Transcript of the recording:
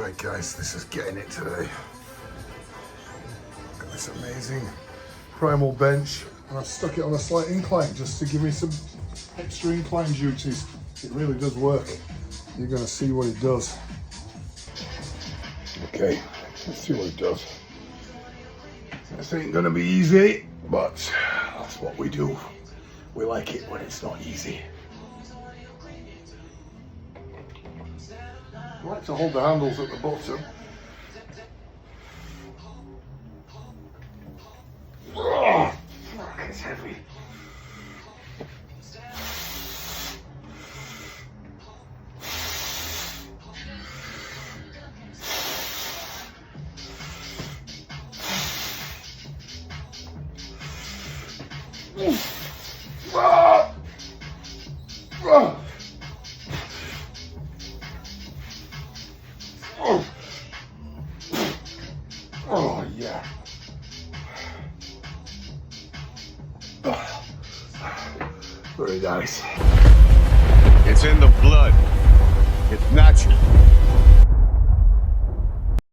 Right guys, this is getting it today. Got this amazing primal bench and I've stuck it on a slight incline just to give me some extra incline duties. It really does work. You're gonna see what it does. Okay, let's see what it does. This ain't gonna be easy, but that's what we do. We like it when it's not easy. I like to hold the handles at the bottom. Oh, fuck, it's heavy. Oh yeah. Very nice. It's in the blood. It's natural.